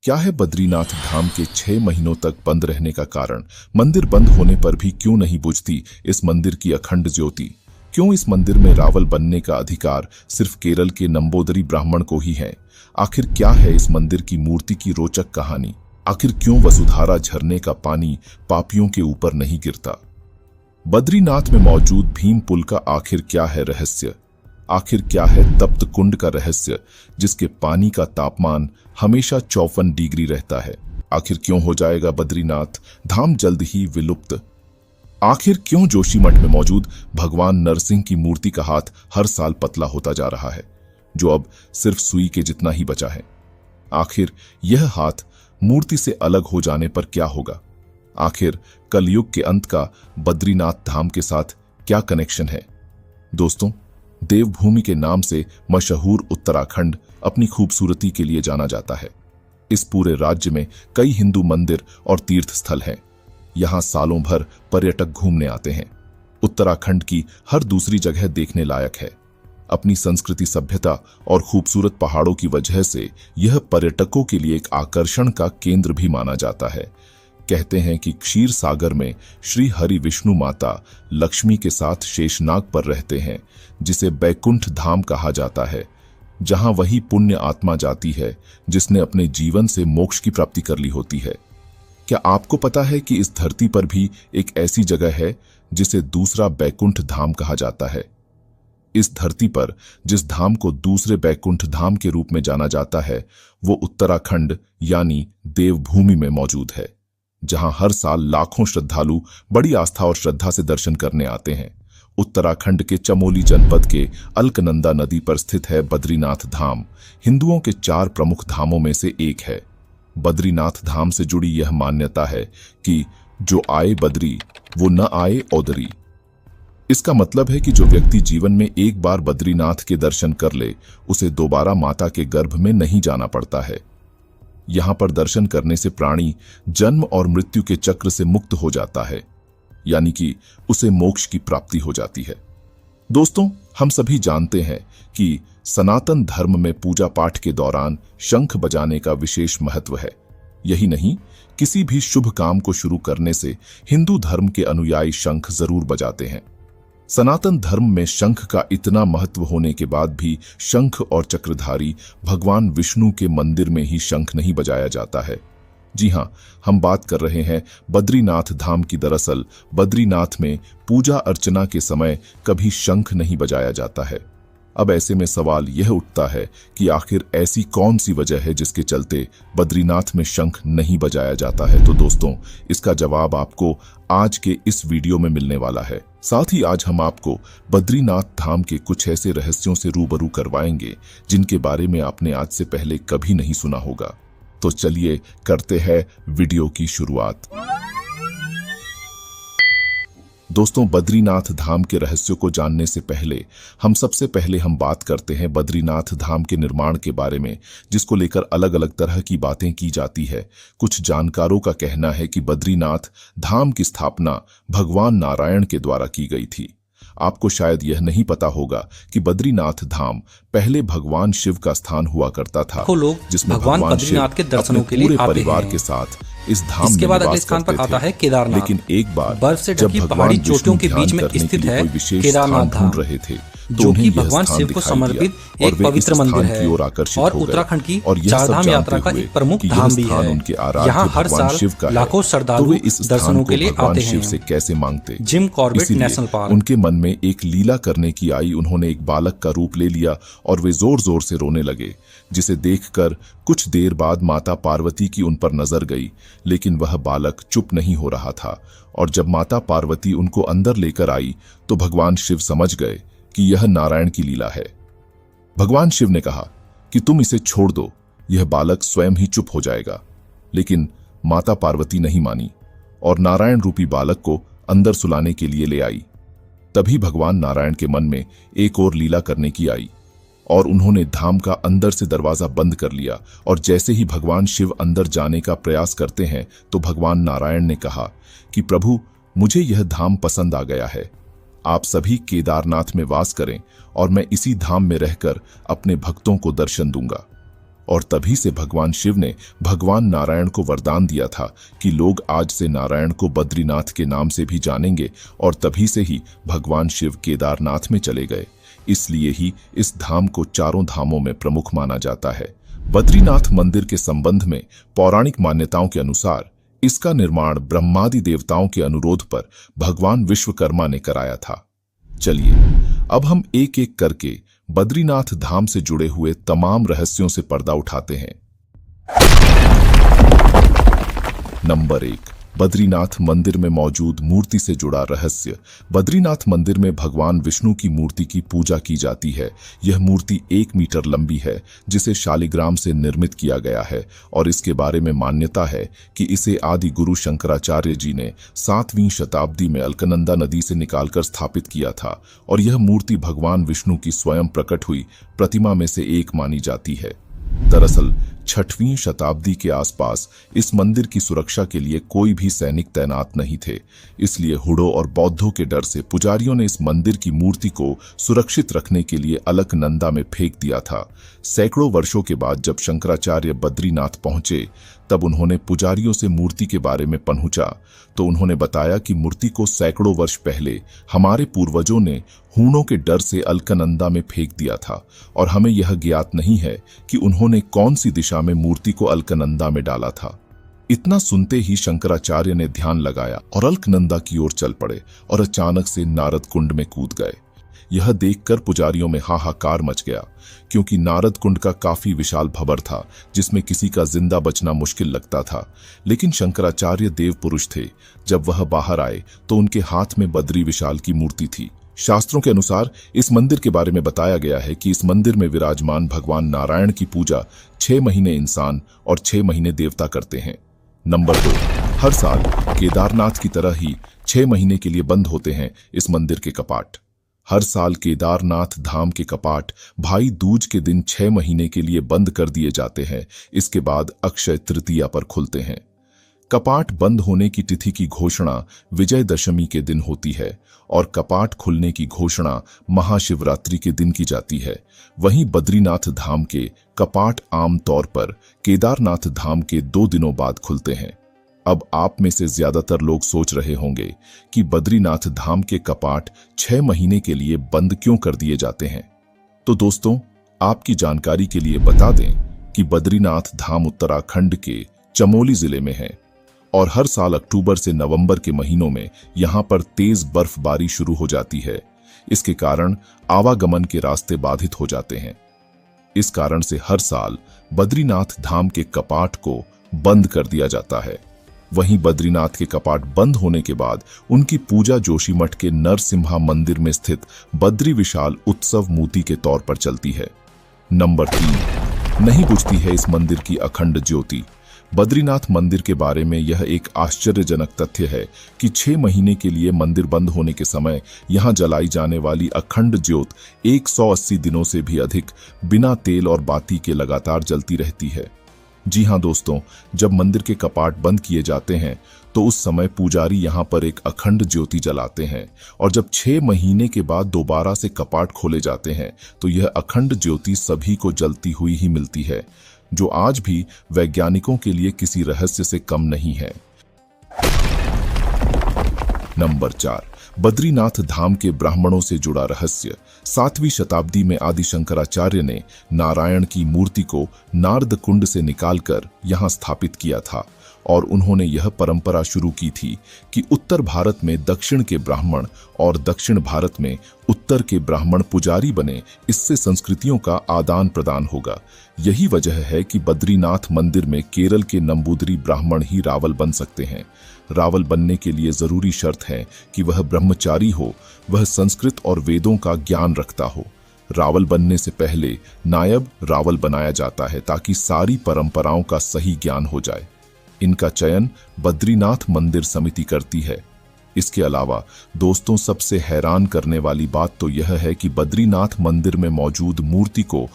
क्या है बद्रीनाथ धाम के 6 महीनों तक बंद रहने का कारण? मंदिर बंद होने पर भी क्यों नहीं बुझती इस मंदिर की अखंड ज्योति? क्यों इस मंदिर में रावल बनने का अधिकार सिर्फ केरल के नंबूदरी ब्राह्मण को ही है? आखिर क्या है इस मंदिर की मूर्ति की रोचक कहानी? आखिर क्यों वसुधारा झरने का पानी पापियों के ऊपर नहीं गिरता? बद्रीनाथ में मौजूद भीम पुल का आखिर क्या है रहस्य? आखिर क्या है तप्त कुंड का रहस्य जिसके पानी का तापमान हमेशा 54 डिग्री रहता है? आखिर क्यों हो जाएगा बद्रीनाथ धाम जल्द ही विलुप्त? आखिर क्यों जोशीमठ में मौजूद भगवान नरसिंह की मूर्ति का हाथ हर साल पतला होता जा रहा है, जो अब सिर्फ सुई के जितना ही बचा है? आखिर यह हाथ मूर्ति से अलग हो जाने पर क्या होगा? आखिर कलयुग के अंत का बद्रीनाथ धाम के साथ क्या कनेक्शन है? दोस्तों, देवभूमि के नाम से मशहूर उत्तराखंड अपनी खूबसूरती के लिए जाना जाता है। इस पूरे राज्य में कई हिंदू मंदिर और तीर्थ स्थल हैं। यहां सालों भर पर्यटक घूमने आते हैं। उत्तराखंड की हर दूसरी जगह देखने लायक है। अपनी संस्कृति, सभ्यता और खूबसूरत पहाड़ों की वजह से यह पर्यटकों के लिए एक आकर्षण का केंद्र भी माना जाता है। कहते हैं कि क्षीर सागर में श्री हरि विष्णु माता लक्ष्मी के साथ शेषनाग पर रहते हैं, जिसे बैकुंठ धाम कहा जाता है, जहां वही पुण्य आत्मा जाती है जिसने अपने जीवन से मोक्ष की प्राप्ति कर ली होती है। क्या आपको पता है कि इस धरती पर भी एक ऐसी जगह है जिसे दूसरा बैकुंठ धाम कहा जाता है? इस धरती पर जिस धाम को दूसरे बैकुंठ धाम के रूप में जाना जाता है, वो उत्तराखंड यानी देवभूमि में मौजूद है, जहां हर साल लाखों श्रद्धालु बड़ी आस्था और श्रद्धा से दर्शन करने आते हैं। उत्तराखंड के चमोली जनपद के अलकनंदा नदी पर स्थित है बद्रीनाथ धाम। हिंदुओं के 4 प्रमुख धामों में से एक है। बद्रीनाथ धाम से जुड़ी यह मान्यता है कि जो आए बद्री वो न आए औदरी। इसका मतलब है कि जो व्यक्ति जीवन में एक बार बद्रीनाथ के दर्शन कर ले, उसे दोबारा माता के गर्भ में नहीं जाना पड़ता है। यहां पर दर्शन करने से प्राणी जन्म और मृत्यु के चक्र से मुक्त हो जाता है, यानी कि उसे मोक्ष की प्राप्ति हो जाती है। दोस्तों, हम सभी जानते हैं कि सनातन धर्म में पूजा पाठ के दौरान शंख बजाने का विशेष महत्व है। यही नहीं, किसी भी शुभ काम को शुरू करने से हिंदू धर्म के अनुयायी शंख जरूर बजाते हैं। सनातन धर्म में शंख का इतना महत्व होने के बाद भी शंख और चक्रधारी भगवान विष्णु के मंदिर में ही शंख नहीं बजाया जाता है। जी हां, हम बात कर रहे हैं बद्रीनाथ धाम की। दरअसल बद्रीनाथ में पूजा अर्चना के समय कभी शंख नहीं बजाया जाता है। अब ऐसे में सवाल यह उठता है कि आखिर ऐसी कौन सी वजह है जिसके चलते बद्रीनाथ में शंख नहीं बजाया जाता है? तो दोस्तों, इसका जवाब आपको आज के इस वीडियो में मिलने वाला है। साथ ही आज हम आपको बद्रीनाथ धाम के कुछ ऐसे रहस्यों से रूबरू करवाएंगे जिनके बारे में आपने आज से पहले कभी नहीं सुना होगा। तो चलिए करते हैं वीडियो की शुरुआत। दोस्तों, बद्रीनाथ धाम के रहस्यों को जानने से पहले सबसे पहले हम बात करते हैं बद्रीनाथ धाम के निर्माण के बारे में, जिसको लेकर अलग अलग तरह की बातें की जाती है। कुछ जानकारों का कहना है कि बद्रीनाथ धाम की स्थापना भगवान नारायण के द्वारा की गई थी। आपको शायद यह नहीं पता होगा कि बद्रीनाथ धाम पहले भगवान शिव का स्थान हुआ करता था, जिसमें भगवान बद्रीनाथ के दर्शनों के लिए परिवार के साथ इस धाम इसके बाद अगले स्थान पर आता है केदारनाथ। लेकिन एक बार बर्फ से ढकी पहाड़ी चोटियों के बीच में स्थित है केदारनाथ धाम, रहे थे, जो कि भगवान शिव को समर्पित एक पवित्र मंदिर है और उत्तराखंड की चारधाम यात्रा का एक प्रमुख धाम भी है। यहाँ हर साल लाखों श्रद्धालु दर्शनों के लिए आते हैं। शिव से कैसे मांगते? Jim Corbett national park. उनके मन में एक लीला करने की आई। उन्होंने एक बालक का रूप ले लिया और वे जोर जोर से रोने लगे, जिसे देखकर कुछ देर बाद माता पार्वती की उन पर नजर गई, लेकिन वह बालक चुप नहीं हो रहा था। और जब माता पार्वती उनको अंदर लेकर आई तो भगवान शिव समझ गए कि यह नारायण की लीला है। भगवान शिव ने कहा कि तुम इसे छोड़ दो, यह बालक स्वयं ही चुप हो जाएगा। लेकिन माता पार्वती नहीं मानी और नारायण रूपी बालक को अंदर सुलाने के लिए ले आई। तभी भगवान नारायण के मन में एक और लीला करने की आई और उन्होंने धाम का अंदर से दरवाजा बंद कर लिया। और जैसे ही भगवान शिव अंदर जाने का प्रयास करते हैं तो भगवान नारायण ने कहा कि प्रभु, मुझे यह धाम पसंद आ गया है। आप सभी केदारनाथ में वास करें और मैं इसी धाम में रहकर अपने भक्तों को दर्शन दूंगा। और तभी से भगवान शिव ने भगवान नारायण को वरदान दिया था कि लोग आज से नारायण को बद्रीनाथ के नाम से भी जानेंगे, और तभी से ही भगवान शिव केदारनाथ में चले गए। इसलिए ही इस धाम को चारों धामों में प्रमुख माना जाता है। बद्रीनाथ मंदिर के संबंध में पौराणिक मान्यताओं के अनुसार इसका निर्माण ब्रह्मादि देवताओं के अनुरोध पर भगवान विश्वकर्मा ने कराया था। चलिए अब हम एक एक करके बद्रीनाथ धाम से जुड़े हुए तमाम रहस्यों से पर्दा उठाते हैं। नंबर 1, बद्रीनाथ मंदिर में मौजूद मूर्ति से जुड़ा रहस्य। बद्रीनाथ मंदिर में भगवान विष्णु की मूर्ति की पूजा की जाती है। यह मूर्ति 1 मीटर लंबी है, जिसे शालिग्राम से निर्मित किया गया है, और इसके बारे में मान्यता है कि इसे आदि गुरु शंकराचार्य जी ने 7वीं शताब्दी में अलकनंदा नदी से निकालकर स्थापित किया था, और यह मूर्ति भगवान विष्णु की स्वयं प्रकट हुई प्रतिमा में से एक मानी जाती है। दरअसल 6वीं शताब्दी के आसपास इस मंदिर की सुरक्षा के लिए कोई भी सैनिक तैनात नहीं थे, इसलिए हुडों और बौद्धों के डर से पुजारियों ने इस मंदिर की मूर्ति को सुरक्षित रखने के लिए अलकनंदा में फेंक दिया था। सैकड़ों वर्षों के बाद जब शंकराचार्य बद्रीनाथ पहुंचे, तब उन्होंने पुजारियों से मूर्ति के बारे में पूछा तो उन्होंने बताया कि मूर्ति को सैकड़ों वर्ष पहले हमारे पूर्वजों ने हूणों के डर से अलकनंदा में फेंक दिया था, और हमें यह ज्ञात नहीं है कि उन्होंने कौन सी दिशा में मूर्ति को अलकनंदा में डाला था। इतना सुनते ही शंकराचार्य ने ध्यान लगाया और अलकनंदा की ओर चल पड़े और अचानक से नारद कुंड में कूद गए। यह देखकर पुजारियों में हाहाकार मच गया, क्योंकि नारद कुंड का काफी विशाल भंवर था जिसमें किसी का जिंदा बचना मुश्किल लगता था। लेकिन शंकराचार्य देव पुरुष थे। जब वह बाहर आए तो उनके हाथ में बद्री विशाल की मूर्ति थी। शास्त्रों के अनुसार इस मंदिर के बारे में बताया गया है कि इस मंदिर में विराजमान भगवान नारायण की पूजा 6 महीने इंसान और 6 महीने देवता करते हैं। नंबर 2, हर साल केदारनाथ की तरह ही 6 महीने के लिए बंद होते हैं इस मंदिर के कपाट। हर साल केदारनाथ धाम के कपाट भाई दूज के दिन 6 महीने के लिए बंद कर दिए जाते हैं। इसके बाद अक्षय तृतीया पर खुलते हैं। कपाट बंद होने की तिथि की घोषणा विजयदशमी के दिन होती है, और कपाट खुलने की घोषणा महाशिवरात्रि के दिन की जाती है। वहीं बद्रीनाथ धाम के कपाट आम तौर पर केदारनाथ धाम के 2 दिनों बाद खुलते हैं। अब आप में से ज्यादातर लोग सोच रहे होंगे कि बद्रीनाथ धाम के कपाट 6 महीने के लिए बंद क्यों कर दिए जाते हैं। तो दोस्तों, आपकी जानकारी के लिए बता दें कि बद्रीनाथ धाम उत्तराखंड के चमोली जिले में है, और हर साल अक्टूबर से नवंबर के महीनों में यहां पर तेज बर्फबारी शुरू हो जाती है। इसके कारण आवागमन के रास्ते बाधित हो जाते हैं। इस कारण से हर साल बद्रीनाथ धाम के कपाट को बंद कर दिया जाता है। वहीं बद्रीनाथ के कपाट बंद होने के बाद उनकी पूजा जोशीमठ के नरसिम्हा मंदिर में स्थित बद्री विशाल उत्सव मूर्ति के तौर पर चलती है। नंबर 3, नहीं बुझती है इस मंदिर की अखंड ज्योति। बद्रीनाथ मंदिर के बारे में यह एक आश्चर्यजनक तथ्य है कि 6 महीने के लिए मंदिर बंद होने के समय यहां जलाई जाने वाली अखंड ज्योत 180 दिनों से भी अधिक बिना तेल और बाती के लगातार जलती रहती है। जी हां दोस्तों, जब मंदिर के कपाट बंद किए जाते हैं तो उस समय पुजारी यहां पर एक अखंड ज्योति जलाते हैं, और जब 6 महीने के बाद दोबारा से कपाट खोले जाते हैं तो यह अखंड ज्योति सभी को जलती हुई ही मिलती है, जो आज भी वैज्ञानिकों के लिए किसी रहस्य से कम नहीं है। नंबर 4, बद्रीनाथ धाम के ब्राह्मणों से जुड़ा रहस्य। 7वीं शताब्दी में आदि शंकराचार्य ने नारायण की मूर्ति को नारद कुंड से निकालकर यहां स्थापित किया था, और उन्होंने यह परंपरा शुरू की थी कि उत्तर भारत में दक्षिण के ब्राह्मण और दक्षिण भारत में उत्तर के ब्राह्मण पुजारी बने। इससे संस्कृतियों का आदान प्रदान होगा। यही वजह है कि बद्रीनाथ मंदिर में केरल के नंबूदरी ब्राह्मण ही रावल बन सकते हैं। रावल बनने के लिए जरूरी शर्त है कि वह ब्रह्मचारी हो, वह संस्कृत और वेदों का ज्ञान रखता हो। रावल बनने से पहले नायब रावल बनाया जाता है ताकि सारी परंपराओं का सही ज्ञान हो जाए। इनका चयन बद्रीनाथ मंदिर समिति करती है। इसके अलावा दोस्तों, सबसे हैरान करने वाली बात तो यह है कि बद्रीनाथ मंदिर में मौजूद मूर्ति को